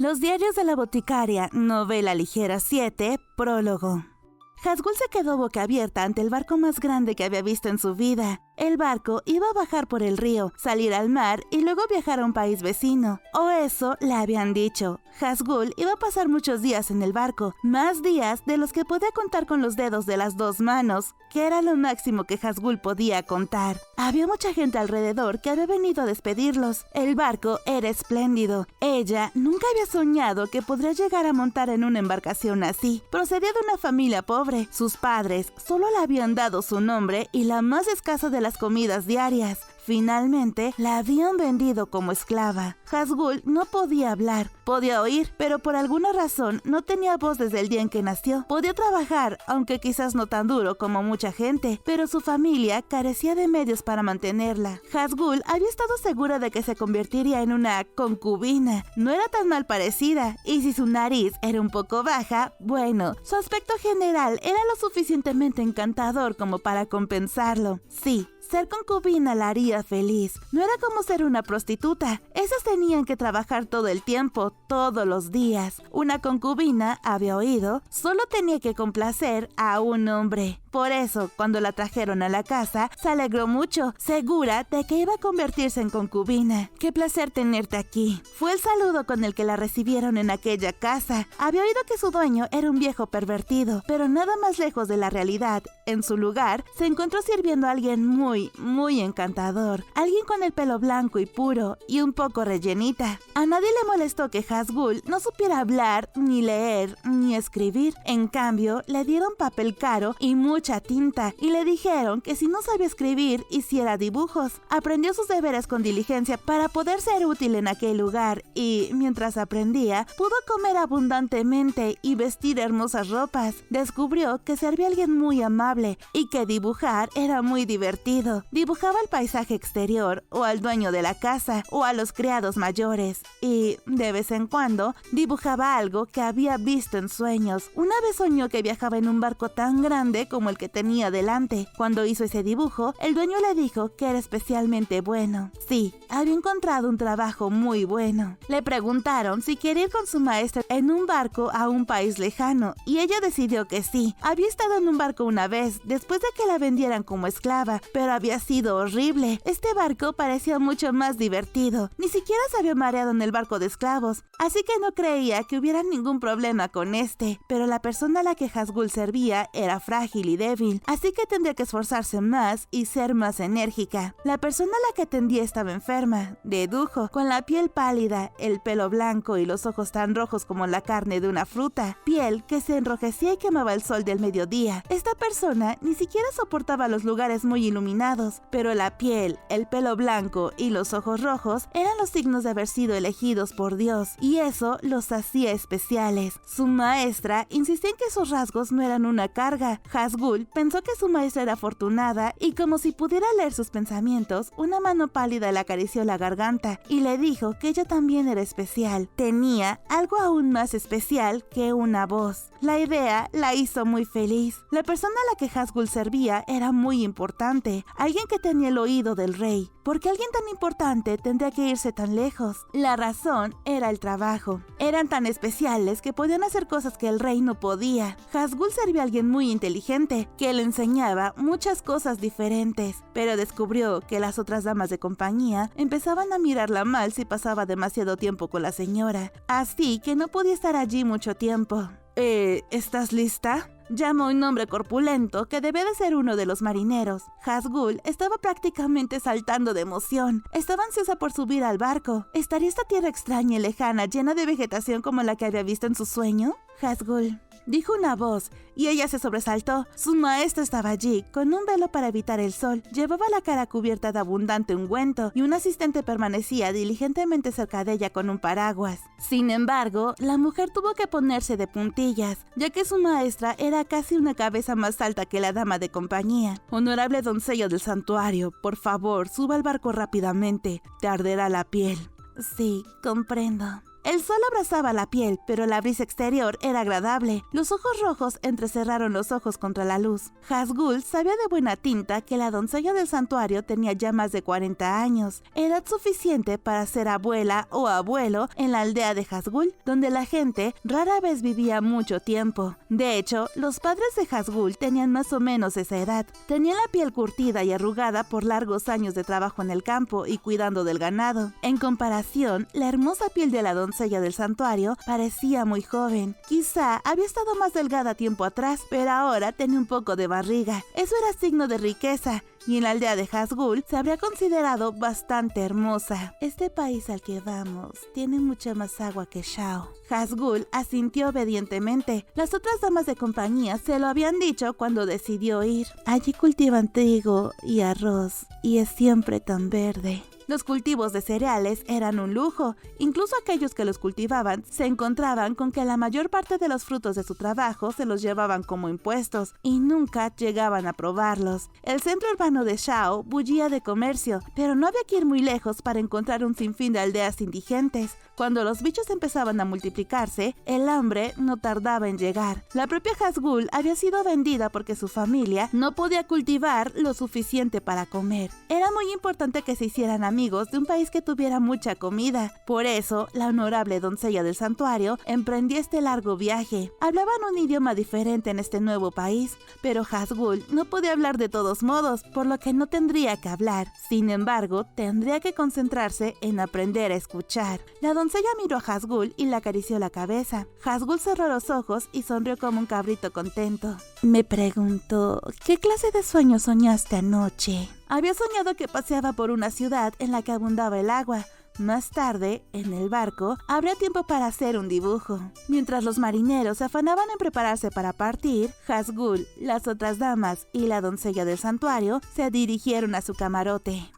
Los diarios de la boticaria, novela ligera 7, prólogo. Hazgul se quedó boca abierta ante el barco más grande que había visto en su vida. El barco iba a bajar por el río, salir al mar y luego viajar a un país vecino. O eso le habían dicho. Hazgul iba a pasar muchos días en el barco, más días de los que podía contar con los dedos de las 2 manos, que era lo máximo que Hazgul podía contar. Había mucha gente alrededor que había venido a despedirlos. El barco era espléndido. Ella nunca había soñado que podría llegar a montar en una embarcación así. Procedía de una familia pobre. Sus padres solo le habían dado su nombre y la más escasa de las comidas diarias. Finalmente, la habían vendido como esclava. Hazgul no podía hablar, podía oír, pero por alguna razón no tenía voz desde el día en que nació. Podía trabajar, aunque quizás no tan duro como mucha gente, pero su familia carecía de medios para mantenerla. Hazgul había estado segura de que se convertiría en una concubina. No era tan mal parecida, y si su nariz era un poco baja, bueno, su aspecto general era lo suficientemente encantador como para compensarlo. Sí, ser concubina la haría feliz. No era como ser una prostituta. Esas tenían que trabajar todo el tiempo, todos los días. Una concubina, había oído, solo tenía que complacer a un hombre. Por eso, cuando la trajeron a la casa, se alegró mucho, segura de que iba a convertirse en concubina. ¡Qué placer tenerte aquí! Fue el saludo con el que la recibieron en aquella casa. Había oído que su dueño era un viejo pervertido, pero nada más lejos de la realidad. En su lugar, se encontró sirviendo a alguien muy encantador. Alguien con el pelo blanco y puro y un poco rellenita. A nadie le molestó que Hazgul no supiera hablar, ni leer, ni escribir. En cambio, le dieron papel caro y mucha tinta y le dijeron que si no sabía escribir, hiciera dibujos. Aprendió sus deberes con diligencia para poder ser útil en aquel lugar y, mientras aprendía, pudo comer abundantemente y vestir hermosas ropas. Descubrió que servía a alguien muy amable y que dibujar era muy divertido. Dibujaba el paisaje exterior, o al dueño de la casa, o a los criados mayores. Y, de vez en cuando, dibujaba algo que había visto en sueños. Una vez soñó que viajaba en un barco tan grande como el que tenía delante. Cuando hizo ese dibujo, el dueño le dijo que era especialmente bueno. Sí, había encontrado un trabajo muy bueno. Le preguntaron si quería ir con su maestra en un barco a un país lejano, y ella decidió que sí. Había estado en un barco una vez, después de que la vendieran como esclava, pero había sido horrible. Este barco parecía mucho más divertido. Ni siquiera se había mareado en el barco de esclavos, así que no creía que hubiera ningún problema con este. Pero la persona a la que Hazgul servía era frágil y débil, así que tendría que esforzarse más y ser más enérgica. La persona a la que atendía estaba enferma, dedujo, con la piel pálida, el pelo blanco y los ojos tan rojos como la carne de una fruta, piel que se enrojecía y quemaba el sol del mediodía. Esta persona ni siquiera soportaba los lugares muy iluminados, pero la piel, el pelo blanco y los ojos rojos eran los signos de haber sido elegidos por Dios, y eso los hacía especiales. Su maestra insistía en que sus rasgos no eran una carga. Hazgul pensó que su maestra era afortunada y, como si pudiera leer sus pensamientos, una mano pálida le acarició la garganta y le dijo que ella también era especial. Tenía algo aún más especial que una voz. La idea la hizo muy feliz. La persona a la que Hazgul servía era muy importante, alguien que tenía el oído del rey. ¿Por qué alguien tan importante tendría que irse tan lejos? La razón era el trabajo. Eran tan especiales que podían hacer cosas que el rey no podía. Hazgul servía a alguien muy inteligente, que le enseñaba muchas cosas diferentes, pero descubrió que las otras damas de compañía empezaban a mirarla mal si pasaba demasiado tiempo con la señora, así que no podía estar allí mucho tiempo. ¿Estás lista?, llamó un hombre corpulento que debía de ser uno de los marineros. Hazgul estaba prácticamente saltando de emoción. Estaba ansiosa por subir al barco. ¿Estaría esta tierra extraña y lejana, llena de vegetación como la que había visto en su sueño? Hazgul, dijo una voz, y ella se sobresaltó. Su maestra estaba allí, con un velo para evitar el sol. Llevaba la cara cubierta de abundante ungüento, y un asistente permanecía diligentemente cerca de ella con un paraguas. Sin embargo, la mujer tuvo que ponerse de puntillas, ya que su maestra era casi una cabeza más alta que la dama de compañía. Honorable doncella del santuario, por favor, suba al barco rápidamente. Te arderá la piel. Sí, comprendo. El sol abrazaba la piel, pero la brisa exterior era agradable. Los ojos rojos entrecerraron los ojos contra la luz. Hazgul sabía de buena tinta que la doncella del santuario tenía ya más de 40 años, edad suficiente para ser abuela o abuelo en la aldea de Hazgul, donde la gente rara vez vivía mucho tiempo. De hecho, los padres de Hazgul tenían más o menos esa edad. Tenían la piel curtida y arrugada por largos años de trabajo en el campo y cuidando del ganado. En comparación, la hermosa piel de la doncella del santuario parecía muy joven. Quizá había estado más delgada tiempo atrás, pero ahora tenía un poco de barriga. Eso era signo de riqueza, y en la aldea de Hazgul se habría considerado bastante hermosa. Este país al que vamos tiene mucha más agua que Shao. Hazgul asintió obedientemente. Las otras damas de compañía se lo habían dicho cuando decidió ir. Allí cultivan trigo y arroz, y es siempre tan verde. Los cultivos de cereales eran un lujo. Incluso aquellos que los cultivaban se encontraban con que la mayor parte de los frutos de su trabajo se los llevaban como impuestos y nunca llegaban a probarlos. El centro urbano de Shao bullía de comercio, pero no había que ir muy lejos para encontrar un sinfín de aldeas indigentes. Cuando los bichos empezaban a multiplicarse, el hambre no tardaba en llegar. La propia Hazgul había sido vendida porque su familia no podía cultivar lo suficiente para comer. Era muy importante que se hicieran amigos de un país que tuviera mucha comida. Por eso, la honorable doncella del santuario emprendió este largo viaje. Hablaban un idioma diferente en este nuevo país, pero Hazgul no podía hablar de todos modos, por lo que no tendría que hablar. Sin embargo, tendría que concentrarse en aprender a escuchar. La doncella miró a Hazgul y le acarició la cabeza. Hazgul cerró los ojos y sonrió como un cabrito contento. Me preguntó, ¿qué clase de sueño soñaste anoche? Había soñado que paseaba por una ciudad en la que abundaba el agua. Más tarde, en el barco, habría tiempo para hacer un dibujo. Mientras los marineros se afanaban en prepararse para partir, Hazgul, las otras damas y la doncella del santuario se dirigieron a su camarote.